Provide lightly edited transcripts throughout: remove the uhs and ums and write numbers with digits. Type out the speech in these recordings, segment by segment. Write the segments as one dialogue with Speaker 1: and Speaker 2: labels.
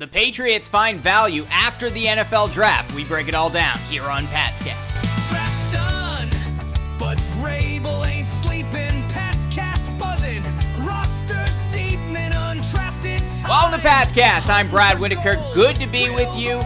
Speaker 1: The Patriots find value after the NFL draft. We break it all down here on PatsCast.
Speaker 2: Draft's done, but Vrabel ain't sleeping. PatsCast buzzing, rosters deep in undrafted time.
Speaker 1: Welcome to PatsCast. I'm Brad Whitaker. Good to be with you.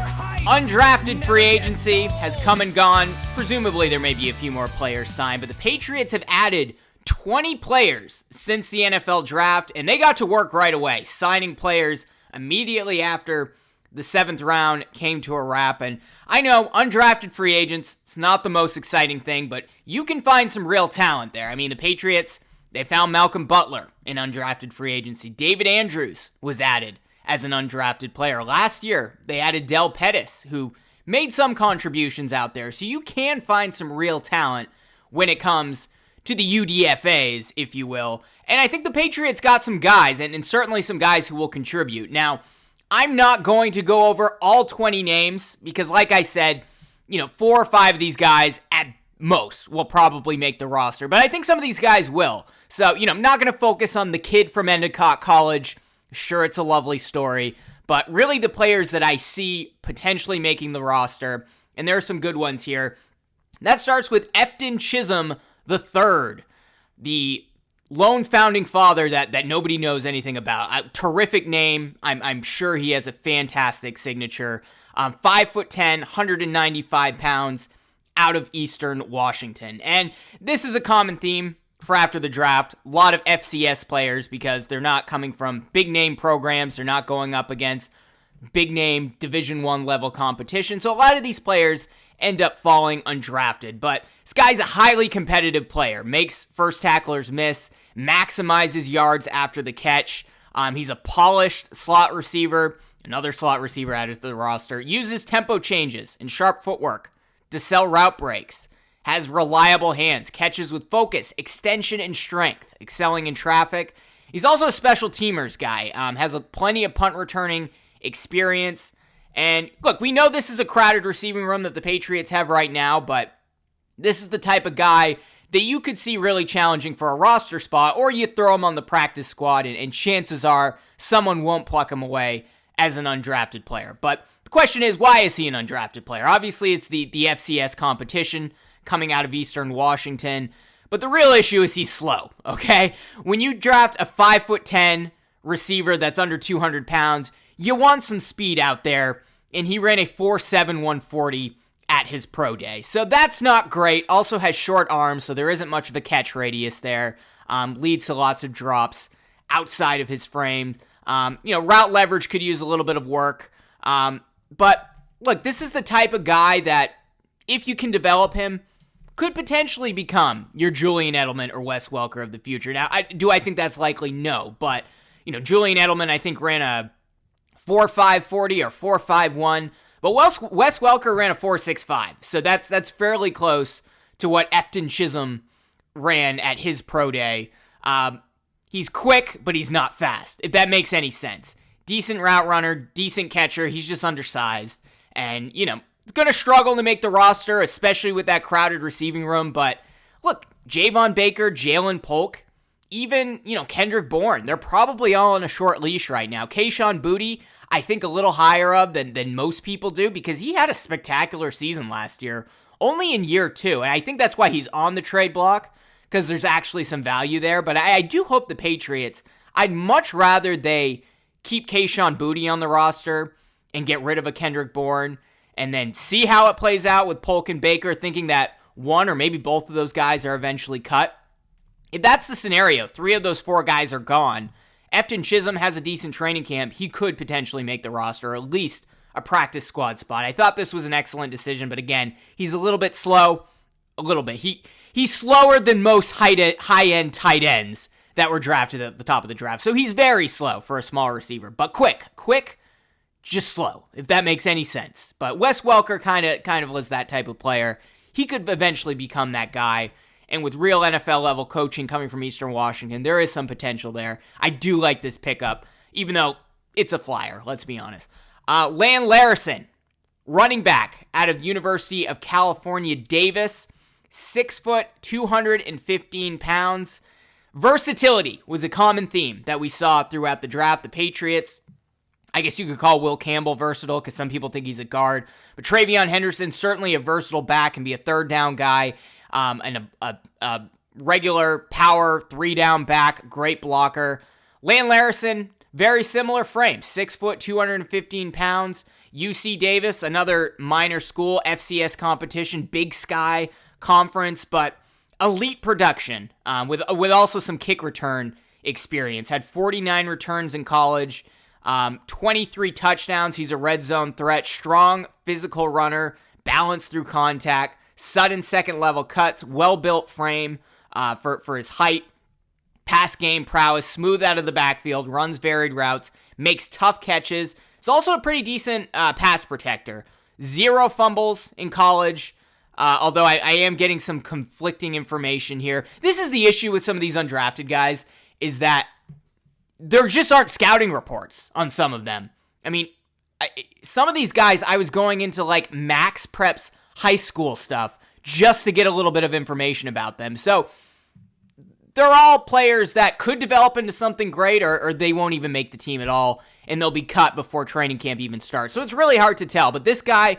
Speaker 1: Undrafted free agency has come and gone. Presumably there may be a few more players signed, but the Patriots have added 20 players since the NFL draft, and they got to work right away, signing players immediately after the 7th round came to a wrap. And I know undrafted free agents, it's not the most exciting thing, but you can find some real talent there. I mean, the Patriots, they found Malcolm Butler in undrafted free agency. David Andrews was added as an undrafted player. Last year, they added Del Pettis, who made some contributions out there. So you can find some real talent when it comes to the UDFAs, if you will. And I think the Patriots got some guys, and certainly some guys who will contribute. Now, I'm not going to go over all 20 names, because like I said, 4 or 5 of these guys at most will probably make the roster. But I think some of these guys will. So, I'm not going to focus on the kid from Endicott College. Sure, it's a lovely story, but really the players that I see potentially making the roster, and there are some good ones here. That starts with Chisum III, the lone founding father that nobody knows anything about. Terrific name. I'm sure he has a fantastic signature. 5'10", 195 pounds, out of Eastern Washington. And this is a common theme for after the draft. A lot of FCS players, because they're not coming from big name programs. They're not going up against big name Division I level competition. So a lot of these players end up falling undrafted. But this guy's a highly competitive player. Makes first tacklers miss. Maximizes yards after the catch. He's a polished slot receiver. Another slot receiver added to the roster. Uses tempo changes and sharp footwork to sell route breaks. Has reliable hands. Catches with focus, extension, and strength. Excelling in traffic. He's also a special teamers guy. Has plenty of punt returning experience. And look, we know this is a crowded receiving room that the Patriots have right now, but this is the type of guy that you could see really challenging for a roster spot, or you throw him on the practice squad, and chances are someone won't pluck him away as an undrafted player. But the question is, why is he an undrafted player? Obviously, it's the FCS competition coming out of Eastern Washington, but the real issue is he's slow, okay? When you draft a 5'10" receiver that's under 200 pounds, you want some speed out there, and he ran a 4.7 140 at his pro day. So that's not great. Also has short arms, so there isn't much of a catch radius there. Leads to lots of drops outside of his frame. Route leverage could use a little bit of work. But look, this is the type of guy that, if you can develop him, could potentially become your Julian Edelman or Wes Welker of the future. Now, do I think that's likely? No. But, Julian Edelman, I think, ran a 4.5 40 or 4.51, but Wes Welker ran a 4.65, so that's fairly close to what Chisum ran at his pro day. He's quick, but he's not fast, if that makes any sense. Decent route runner, decent catcher, he's just undersized, and, going to struggle to make the roster, especially with that crowded receiving room, but look, Javon Baker, Jalen Polk, even, Kendrick Bourne, they're probably all on a short leash right now. Kayshon Boutte, I think a little higher up than most people do, because he had a spectacular season last year, only in year 2, and I think that's why he's on the trade block, because there's actually some value there. But I do hope the Patriots, I'd much rather they keep Kayshon Boutte on the roster and get rid of a Kendrick Bourne, and then see how it plays out with Polk and Baker, thinking that one or maybe both of those guys are eventually cut. If that's the scenario, 3 of those 4 guys are gone, Chisum has a decent training camp, he could potentially make the roster, or at least a practice squad spot. I thought this was an excellent decision, but again, he's a little bit slow. A little bit. He's slower than most high-end tight ends that were drafted at the top of the draft. So he's very slow for a small receiver, but quick, just slow, if that makes any sense. But Wes Welker kind of was that type of player. He could eventually become that guy. And with real NFL-level coaching coming from Eastern Washington, there is some potential there. I do like this pickup, even though it's a flyer, let's be honest. Lan Larrison, running back out of University of California, Davis, 6 foot, 215 pounds. Versatility was a common theme that we saw throughout the draft. The Patriots I guess you could call Will Campbell versatile because some people think he's a guard. But Travion Henderson, certainly a versatile back, can be a third down guy, and a regular power 3-down back, great blocker. Lan Larrison, very similar frame, 6 foot, 215 pounds. UC Davis, another minor school, FCS competition, Big Sky conference, but elite production, with also some kick return experience. Had 49 returns in college, 23 touchdowns. He's a red zone threat, strong physical runner, balanced through contact, sudden second level cuts, well-built frame for his height, pass game prowess, smooth out of the backfield, runs varied routes, makes tough catches. He's also a pretty decent pass protector. 0 fumbles in college, although I am getting some conflicting information here. This is the issue with some of these undrafted guys, is that there just aren't scouting reports on some of them. I mean, some of these guys, I was going into like Max Prep's high school stuff just to get a little bit of information about them. So they're all players that could develop into something great, or they won't even make the team at all, and they'll be cut before training camp even starts. So it's really hard to tell. But this guy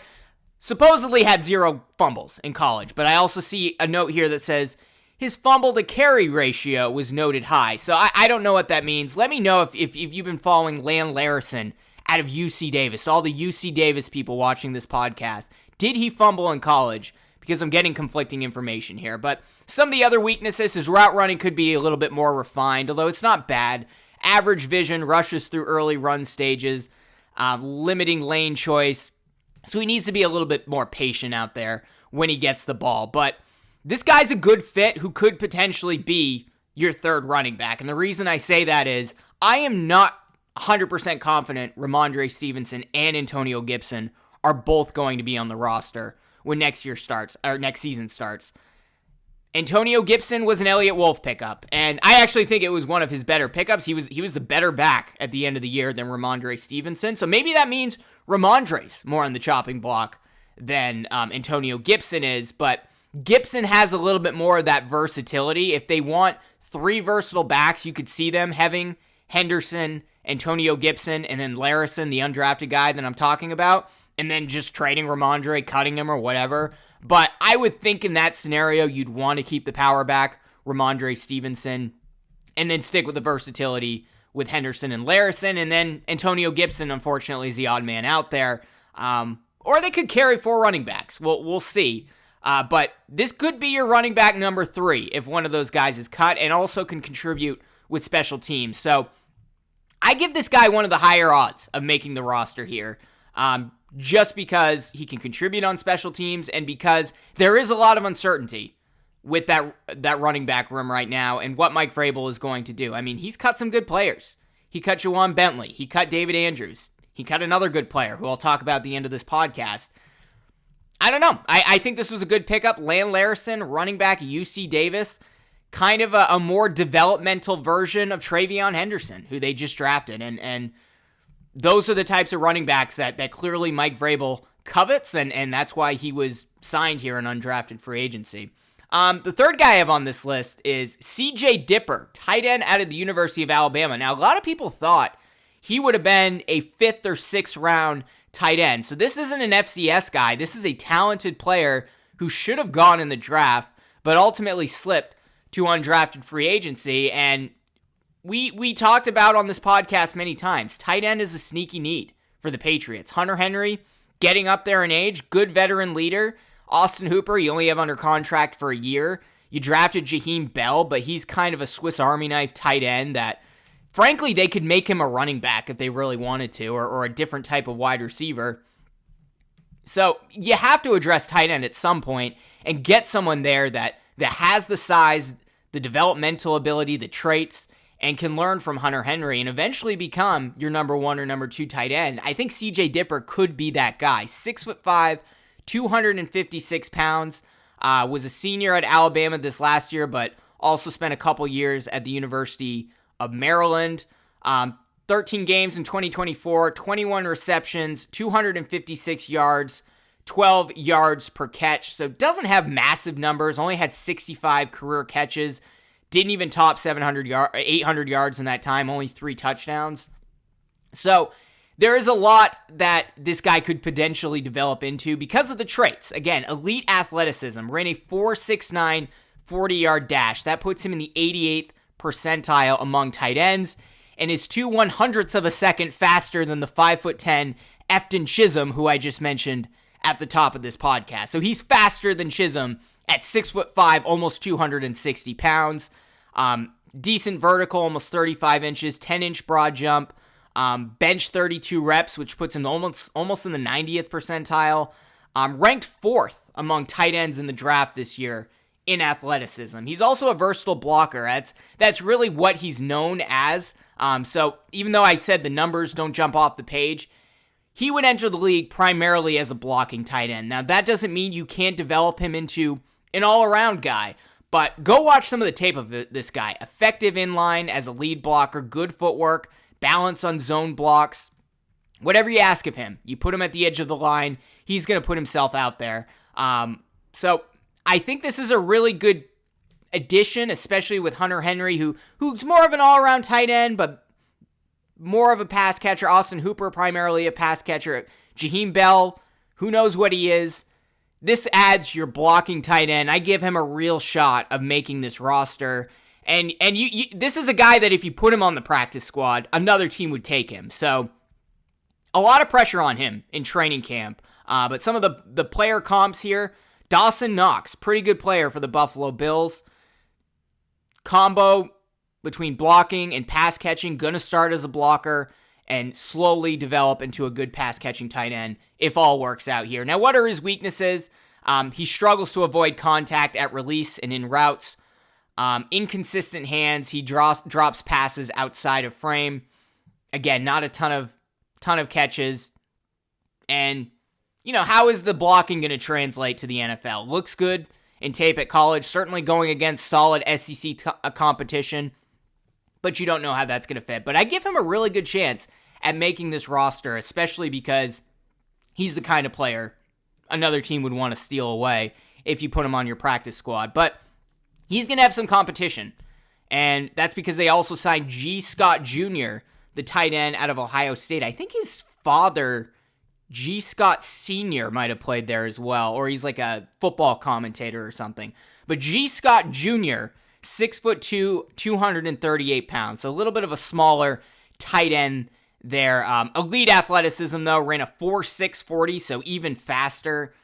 Speaker 1: supposedly had 0 fumbles in college. But I also see a note here that says his fumble to carry ratio was noted high. So I don't know what that means. Let me know if you've been following Lan Larrison out of UC Davis. All the UC Davis people watching this podcast. Did he fumble in college? Because I'm getting conflicting information here. But some of the other weaknesses, his route running could be a little bit more refined, although it's not bad. Average vision, rushes through early run stages, limiting lane choice. So he needs to be a little bit more patient out there when he gets the ball. But this guy's a good fit who could potentially be your third running back. And the reason I say that is I am not 100% confident Ramondre Stevenson and Antonio Gibson are both going to be on the roster when next season starts. Antonio Gibson was an Elliott Wolf pickup, and I actually think it was one of his better pickups. He was the better back at the end of the year than Ramondre Stevenson, so maybe that means Ramondre's more on the chopping block than Antonio Gibson is, but Gibson has a little bit more of that versatility. If they want 3 versatile backs, you could see them having Henderson, Antonio Gibson, and then Larrison, the undrafted guy that I'm talking about, and then just trading Ramondre, cutting him or whatever. But I would think in that scenario, you'd want to keep the power back, Ramondre Stevenson, and then stick with the versatility with Henderson and Larrison, and then Antonio Gibson, unfortunately, is the odd man out there. Or they could carry 4 running backs. We'll see. But this could be your running back number 3 if one of those guys is cut, and also can contribute with special teams. So I give this guy one of the higher odds of making the roster here. Just because he can contribute on special teams, and because there is a lot of uncertainty with that running back room right now and what Mike Vrabel is going to do. I mean, he's cut some good players. He cut Juwan Bentley. He cut David Andrews. He cut another good player who I'll talk about at the end of this podcast. I don't know. I think this was a good pickup. Lan Larrison, running back, UC Davis, kind of a more developmental version of Travion Henderson, who they just drafted. And those are the types of running backs that clearly Mike Vrabel covets, and that's why he was signed here in undrafted free agency. The third guy I have on this list is CJ Dipper, tight end out of the University of Alabama. Now, a lot of people thought he would have been a 5th or 6th round tight end. So this isn't an FCS guy. This is a talented player who should have gone in the draft, but ultimately slipped to undrafted free agency. And we talked about on this podcast many times, tight end is a sneaky need for the Patriots. Hunter Henry, getting up there in age, good veteran leader. Austin Hooper, you only have under contract for a year. You drafted Jaheim Bell, but he's kind of a Swiss Army knife tight end that, frankly, they could make him a running back if they really wanted to, or a different type of wide receiver. So you have to address tight end at some point and get someone there that has the size, the developmental ability, the traits, and can learn from Hunter Henry and eventually become your number 1 or number 2 tight end. I think CJ Dipper could be that guy. 6'5", 256 pounds, was a senior at Alabama this last year, but also spent a couple years at the University of Maryland. 13 games in 2024, 21 receptions, 256 yards, 12 yards per catch. So doesn't have massive numbers, only had 65 career catches. Didn't even top 800 yards in that time, only 3 touchdowns. So there is a lot that this guy could potentially develop into because of the traits. Again, elite athleticism, ran a 4.69 40-yard dash. That puts him in the 88th percentile among tight ends, and is 2/100ths of a second faster than the 5'10" Efton Chisum, who I just mentioned at the top of this podcast. So he's faster than Chisum at 6'5", almost 260 pounds. Decent vertical, almost 35 inches, 10-inch broad jump. Bench 32 reps, which puts him almost in the 90th percentile. Ranked 4th among tight ends in the draft this year in athleticism. He's also a versatile blocker. That's really what he's known as. So even though I said the numbers don't jump off the page, he would enter the league primarily as a blocking tight end. Now, that doesn't mean you can't develop him into an all-around guy, but go watch some of the tape of this guy. Effective in line as a lead blocker, good footwork, balance on zone blocks. Whatever you ask of him, you put him at the edge of the line, he's going to put himself out there. So I think this is a really good addition, especially with Hunter Henry, who's more of an all-around tight end, but more of a pass catcher. Austin Hooper, primarily a pass catcher. Jaheim Bell, who knows what he is. This adds your blocking tight end. I give him a real shot of making this roster. And you this is a guy that if you put him on the practice squad, another team would take him. So a lot of pressure on him in training camp. But some of the player comps here, Dawson Knox, pretty good player for the Buffalo Bills. Combo between blocking and pass catching, gonna start as a blocker and slowly develop into a good pass catching tight end if all works out here. Now, what are his weaknesses? He struggles to avoid contact at release and in routes. Inconsistent hands. He drops passes outside of frame. Again, not a ton of catches. And how is the blocking going to translate to the NFL? Looks good in tape at college, certainly going against solid SEC competition, but you don't know how that's going to fit. But I give him a really good chance at making this roster, especially because he's the kind of player another team would want to steal away if you put him on your practice squad. But he's going to have some competition, and that's because they also signed G. Scott Jr., the tight end out of Ohio State. I think his father, G. Scott Sr., might have played there as well, or he's like a football commentator or something. But G. Scott Jr., 6'2", 238 pounds, so a little bit of a smaller tight end there. Elite athleticism, though, ran a 4.6 40, so even faster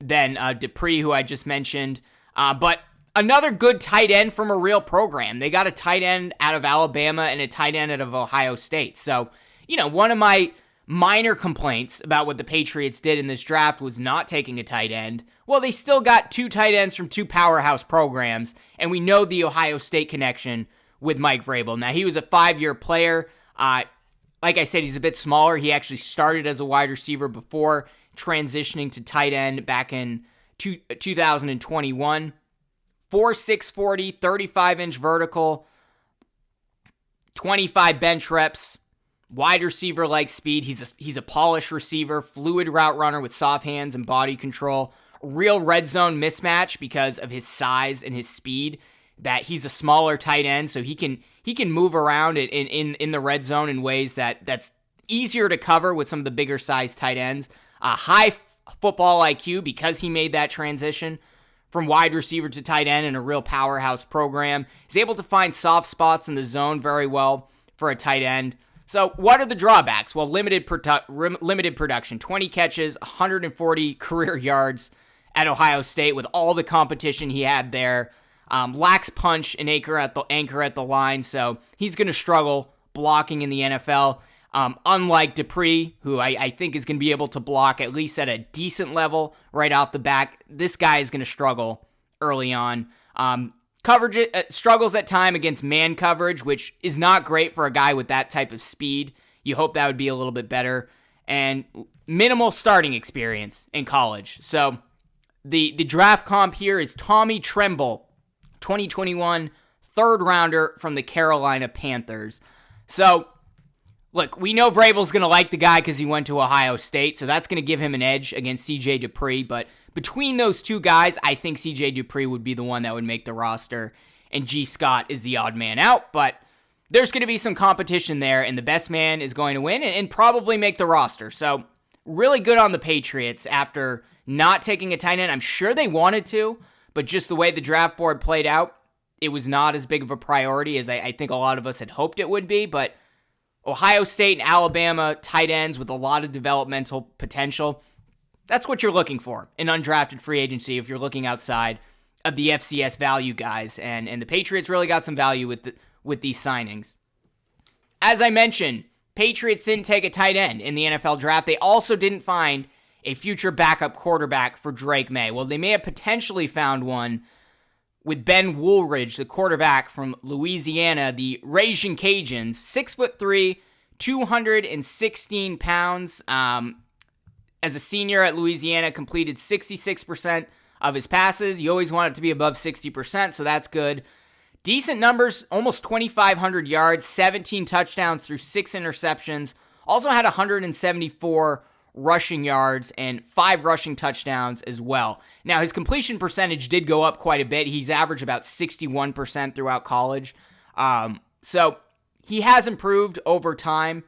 Speaker 1: than Dupree, who I just mentioned. But another good tight end from a real program. They got a tight end out of Alabama and a tight end out of Ohio State. So, one of my minor complaints about what the Patriots did in this draft was not taking a tight end. Well, they still got two tight ends from two powerhouse programs, and we know the Ohio State connection with Mike Vrabel. Now, he was a 5-year player. Like I said, he's a bit smaller. He actually started as a wide receiver before transitioning to tight end back in 2021. 4.6 40, 35-inch vertical, 25 bench reps, wide receiver-like speed. He's a polished receiver, fluid route runner with soft hands and body control. Real red zone mismatch because of his size and his speed. That he's a smaller tight end, so he can move around in the red zone in ways that's easier to cover with some of the bigger size tight ends. High football IQ because he made that transition from wide receiver to tight end in a real powerhouse program. He's able to find soft spots in the zone very well for a tight end. So what are the drawbacks? Well, limited production, 20 catches, 140 career yards at Ohio State with all the competition he had there. Lacks punch and anchor at the line, so he's going to struggle blocking in the NFL. Unlike Dupree, who I think is going to be able to block at least at a decent level right off the back, this guy is going to struggle early on. Coverage struggles at time against man coverage, which is not great for a guy with that type of speed. You hope that would be a little bit better. And minimal starting experience in college. So the draft comp here is Tommy Tremble, 2021 third rounder from the Carolina Panthers. So, look, we know Vrabel's going to like the guy because he went to Ohio State, so that's going to give him an edge against CJ Dupree. But between those two guys, I think CJ Dupree would be the one that would make the roster, and G. Scott is the odd man out. But, there's going to be some competition there, and the best man is going to win and probably make the roster. So really good on the Patriots after not taking a tight end. I'm sure they wanted to, but just the way the draft board played out, it was not as big of a priority as I think a lot of us had hoped it would be. But Ohio State and Alabama tight ends with a lot of developmental potential, that's what you're looking for in undrafted free agency if you're looking outside of the FCS value guys. And the Patriots really got some value with these signings. As I mentioned, Patriots didn't take a tight end in the NFL draft. They also didn't find a future backup quarterback for Drake May. Well, they may have potentially found one with Ben Woolridge, the quarterback from Louisiana, the Ragin' Cajuns, 6'3", 216 pounds. As a senior at Louisiana, completed 66% of his passes. You always want it to be above 60%, so that's good. Decent numbers, almost 2,500 yards, 17 touchdowns through 6 interceptions. Also had 174 rushing yards and 5 rushing touchdowns as well. Now, his completion percentage did go up quite a bit. He's averaged about 61% throughout college. So he has improved over time,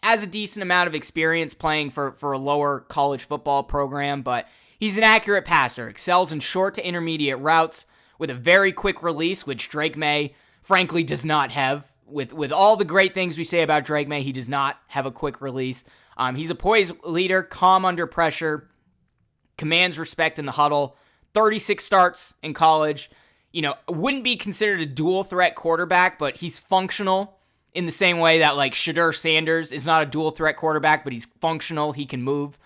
Speaker 1: has a decent amount of experience playing for a lower college football program, but he's an accurate passer, excels in short to intermediate routes with a very quick release, which Drake May, frankly, does not have. With all the great things we say about Drake May, he does not have a quick release. He's a poised leader, calm under pressure, commands respect in the huddle, 36 starts in college. Wouldn't be considered a dual threat quarterback, but he's functional in the same way that like Shedeur Sanders is not a dual threat quarterback, but he's functional. He can move.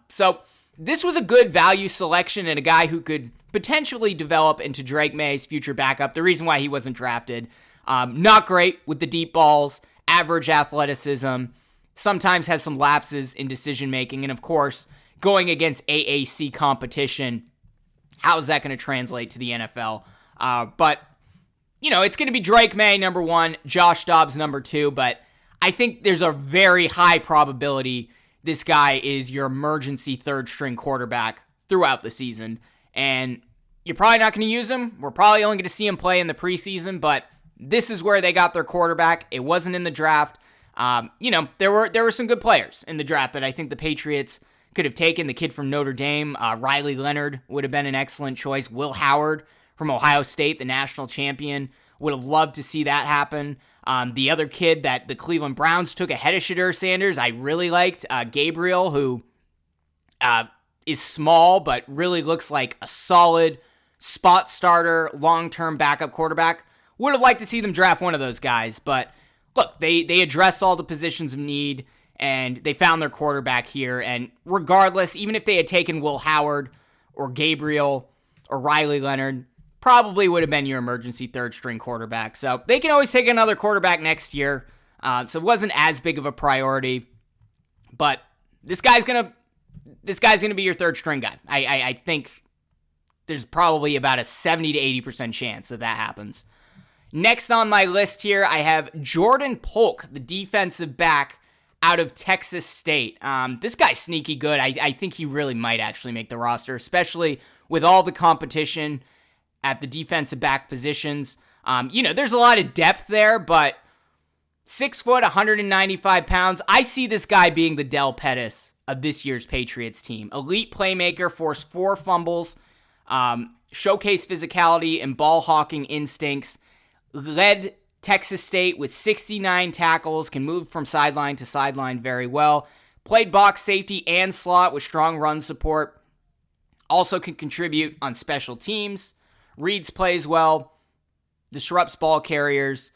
Speaker 1: So this was a good value selection and a guy who could potentially develop into Drake May's future backup. The reason why he wasn't drafted, not great with the deep balls, average athleticism, sometimes has some lapses in decision making, and of course, going against AAC competition, how is that going to translate to the NFL? But it's going to be Drake May, number 1, Josh Dobbs, number 2, but I think there's a very high probability this guy is your emergency third-string quarterback throughout the season, and you're probably not going to use him. We're probably only going to see him play in the preseason, but this is where they got their quarterback. It wasn't in the draft. There were some good players in the draft that I think the Patriots could have taken. The kid from Notre Dame, Riley Leonard, would have been an excellent choice. Will Howard from Ohio State, the national champion, would have loved to see that happen. The other kid that the Cleveland Browns took ahead of Shedeur Sanders, I really liked, Gabriel, who is small but really looks like a solid spot starter, long-term backup quarterback. Would have liked to see them draft one of those guys, but look, they addressed all the positions of need, and they found their quarterback here, and regardless, even if they had taken Will Howard or Gabriel or Riley Leonard, probably would have been your emergency third-string quarterback. So they can always take another quarterback next year, so it wasn't as big of a priority, but this guy's gonna be your third-string guy. I think there's probably about a 70 to 80% chance that happens. Next on my list here, I have Jordan Polk, the defensive back out of Texas State. This guy's sneaky good. I think he really might actually make the roster, especially with all the competition at the defensive back positions. There's a lot of depth there, but 6 foot, 195 pounds. I see this guy being the Del Pettis of this year's Patriots team. Elite playmaker, forced 4 fumbles, showcase physicality and ball hawking instincts, led Texas State with 69 tackles, can move from sideline to sideline very well, played box safety and slot with strong run support, also can contribute on special teams, reads plays well, disrupts ball carriers.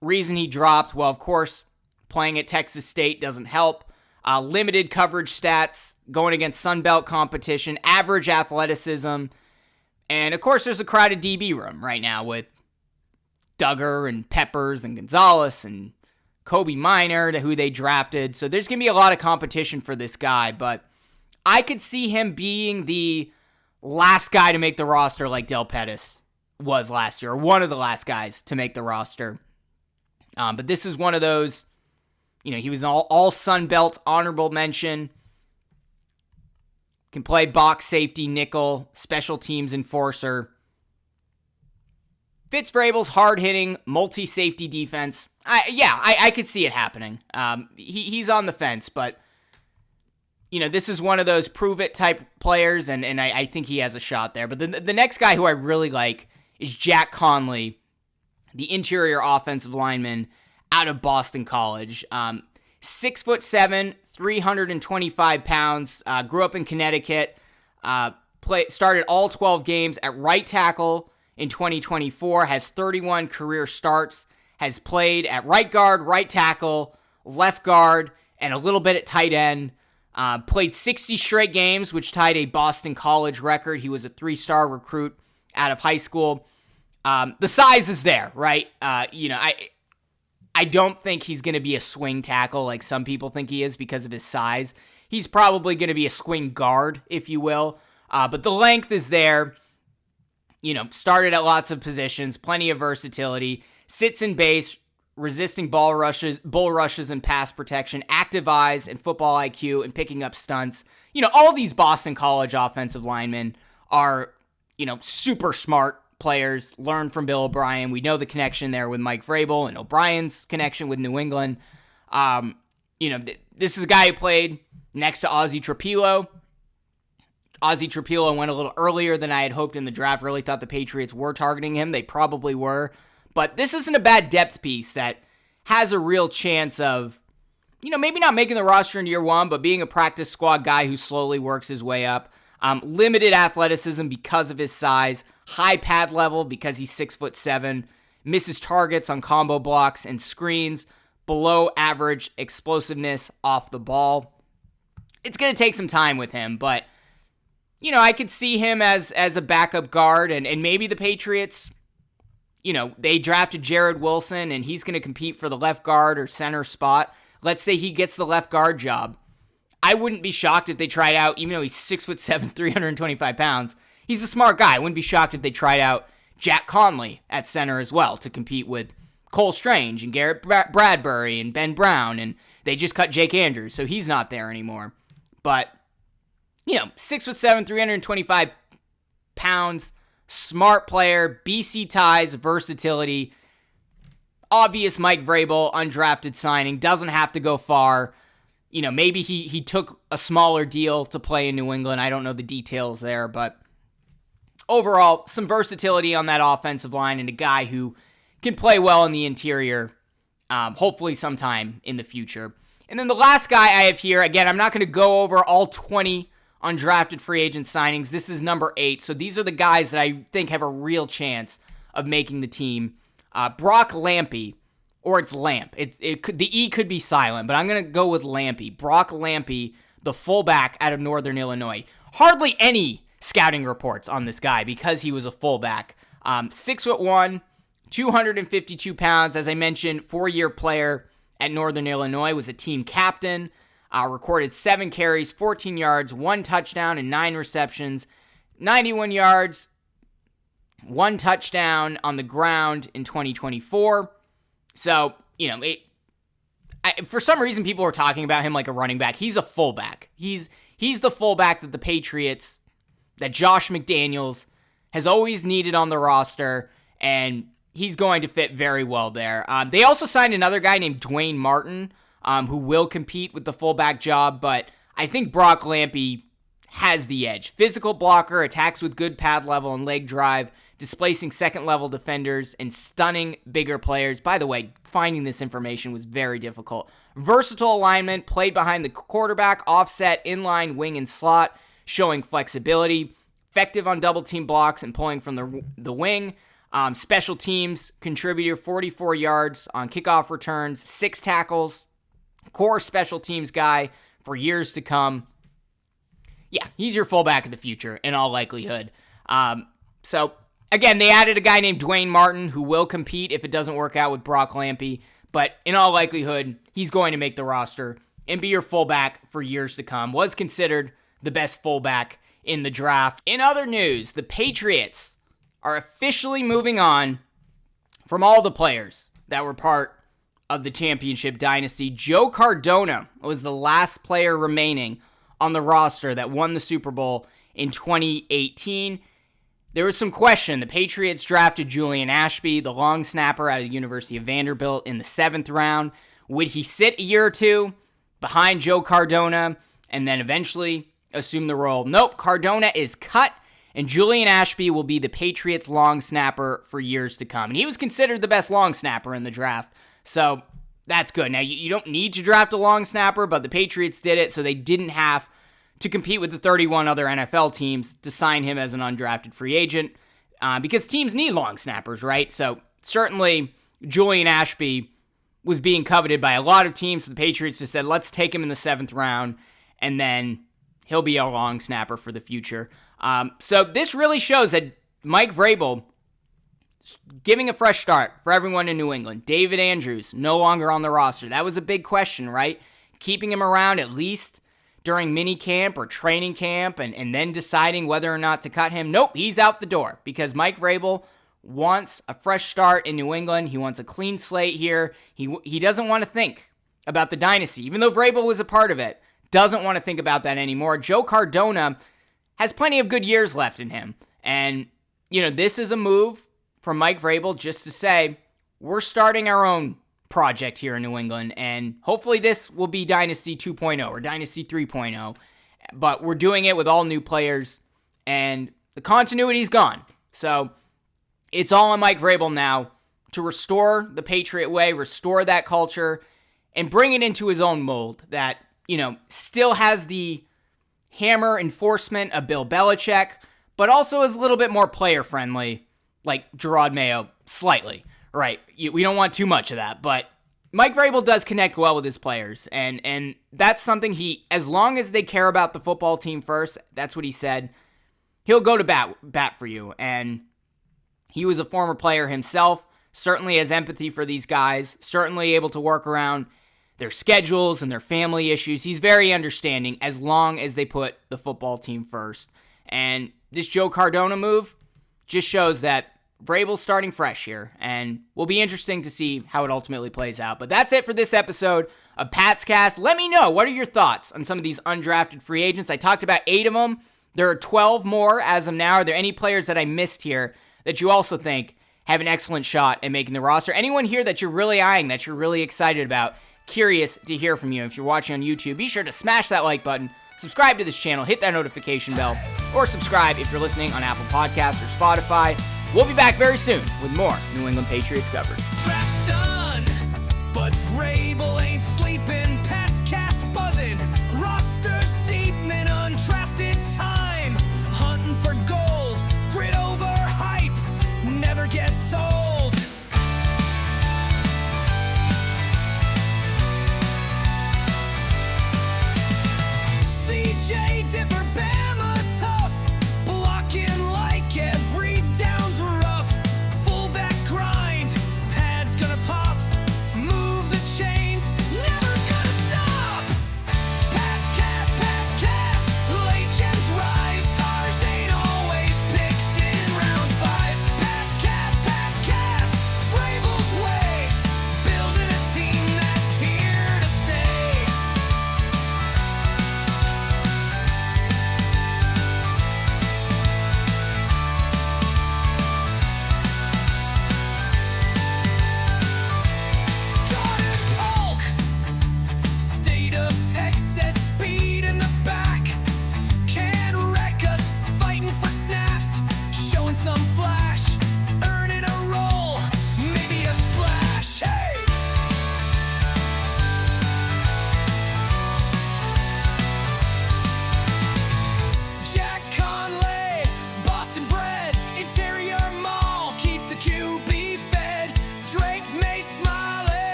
Speaker 1: Reason he dropped, well, of course, playing at Texas State doesn't help. Limited coverage stats, going against Sun Belt competition, average athleticism, and of course there's a crowded DB room right now with Duggar and Peppers and Gonzalez and Kobe Minor, who they drafted. So there's going to be a lot of competition for this guy, but I could see him being the last guy to make the roster like Del Pettis was last year, or one of the last guys to make the roster. But this is one of those, he was an all Sun Belt honorable mention. Can play box safety, nickel, special teams enforcer. Fitz-Vrabel's hard-hitting, multi-safety defense. I could see it happening. He's on the fence, but this is one of those prove-it type players, and I think he has a shot there. But the next guy who I really like is Jack Connley, the interior offensive lineman out of Boston College. 6'7", 325 pounds, grew up in Connecticut, started all 12 games at right tackle in 2024, has 31 career starts, has played at right guard, right tackle, left guard, and a little bit at tight end. Played 60 straight games, which tied a Boston College record. He was a 3-star recruit out of high school. The size is there, right? I don't think he's going to be a swing tackle like some people think he is because of his size. He's probably going to be a swing guard, if you will. But the length is there. Started at lots of positions, plenty of versatility, sits in base, resisting bull rushes and pass protection, active eyes and football IQ and picking up stunts. All these Boston College offensive linemen are, super smart players, learned from Bill O'Brien. We know the connection there with Mike Vrabel and O'Brien's connection with New England. This is a guy who played next to Ozzie Trapilo. Ozzie Trapilo went a little earlier than I had hoped in the draft. Really thought the Patriots were targeting him. They probably were. But this isn't a bad depth piece that has a real chance of, maybe not making the roster in year one, but being a practice squad guy who slowly works his way up. Limited athleticism because of his size. High pad level because he's 6'7". Misses targets on combo blocks and screens. Below average explosiveness off the ball. It's going to take some time with him, but I could see him as a backup guard, and maybe the Patriots, they drafted Jared Wilson, and he's going to compete for the left guard or center spot. Let's say he gets the left guard job. I wouldn't be shocked if they tried out, even though he's 6'7", 325 pounds. He's a smart guy. I wouldn't be shocked if they tried out Jack Connley at center as well to compete with Cole Strange and Garrett Bradbury and Ben Brown, and they just cut Jake Andrews, so he's not there anymore. But 6'7", 325 pounds, smart player, BC ties, versatility, obvious Mike Vrabel, undrafted signing, doesn't have to go far. Maybe he took a smaller deal to play in New England. I don't know the details there, but overall, some versatility on that offensive line and a guy who can play well in the interior, hopefully sometime in the future. And then the last guy I have here, again, I'm not going to go over all 20 undrafted free agent signings. This is number 8. So these are the guys that I think have a real chance of making the team. Brock Lampy, or it's Lamp. The E could be silent, but I'm going to go with Lampy. Brock Lampy, the fullback out of Northern Illinois. Hardly any scouting reports on this guy because he was a fullback. 6'1", 252 pounds. As I mentioned, 4-year player at Northern Illinois, was a team captain. Recorded 7 carries, 14 yards, 1 touchdown, and 9 receptions. 91 yards, 1 touchdown on the ground in 2024. So, for some reason people are talking about him like a running back. He's a fullback. He's the fullback that the Patriots, that Josh McDaniels has always needed on the roster, and he's going to fit very well there. They also signed another guy named Dwayne Martin, who will compete with the fullback job, but I think Brock Lampy has the edge. Physical blocker, attacks with good pad level and leg drive, displacing second-level defenders and stunning bigger players. By the way, finding this information was very difficult. Versatile alignment, played behind the quarterback, offset, inline, wing, and slot, showing flexibility. Effective on double-team blocks and pulling from the wing. Special teams contributor, 44 yards on kickoff returns, 6 tackles. Core special teams guy for years to come. Yeah, he's your fullback of the future in all likelihood. So, again, they added a guy named Dwayne Martin who will compete if it doesn't work out with Brock Lampy. But in all likelihood, he's going to make the roster and be your fullback for years to come. Was considered the best fullback in the draft. In other news, the Patriots are officially moving on from all the players that were part of the championship dynasty. Joe Cardona was the last player remaining on the roster that won the Super Bowl in 2018. there was some question. The Patriots drafted Julian Ashby, the long snapper out of the University of Vanderbilt, in the 7th round. Would he sit a year or two behind Joe Cardona and then eventually assume the role? Nope, Cardona is cut, and Julian Ashby will be the Patriots' long snapper for years to come. And he was considered the best long snapper in the draft, so that's good. Now, you don't need to draft a long snapper, but the Patriots did it, so they didn't have to compete with the 31 other NFL teams to sign him as an undrafted free agent, because teams need long snappers, right? So certainly Julian Ashby was being coveted by a lot of teams. So the Patriots just said, let's take him in the 7th round, and then he'll be a long snapper for the future. So this really shows that Mike Vrabel giving a fresh start for everyone in New England. David Andrews no longer on the roster. That was a big question, right? Keeping him around at least during mini camp or training camp and then deciding whether or not to cut him. Nope, he's out the door because Mike Vrabel wants a fresh start in New England. He wants a clean slate here. He doesn't want to think about the dynasty, even though Vrabel was a part of it. Doesn't want to think about that anymore. Joe Cardona has plenty of good years left in him. And, this is a move from Mike Vrabel just to say, we're starting our own project here in New England, and hopefully this will be Dynasty 2.0 or Dynasty 3.0, but we're doing it with all new players, and the continuity's gone. So it's all on Mike Vrabel now to restore the Patriot way, restore that culture, and bring it into his own mold that, still has the hammer enforcement of Bill Belichick, but also is a little bit more player-friendly, like Gerard Mayo, slightly. Right, we don't want too much of that, but Mike Vrabel does connect well with his players, and that's something as long as they care about the football team first, that's what he said, he'll go to bat for you, and he was a former player himself, certainly has empathy for these guys, certainly able to work around their schedules and their family issues. He's very understanding as long as they put the football team first, and this Joe Cardona move just shows that Vrabel's starting fresh here, and will be interesting to see how it ultimately plays out. But that's it for this episode of PatsCast. Let me know, what are your thoughts on some of these undrafted free agents? I talked about 8 of them. There are 12 more as of now. Are there any players that I missed here that you also think have an excellent shot at making the roster? Anyone here that you're really eyeing, that you're really excited about? Curious to hear from you. If you're watching on YouTube, be sure to smash that like button, subscribe to this channel, hit that notification bell, or subscribe if you're listening on Apple Podcasts or Spotify. We'll be back very soon with more New England Patriots coverage.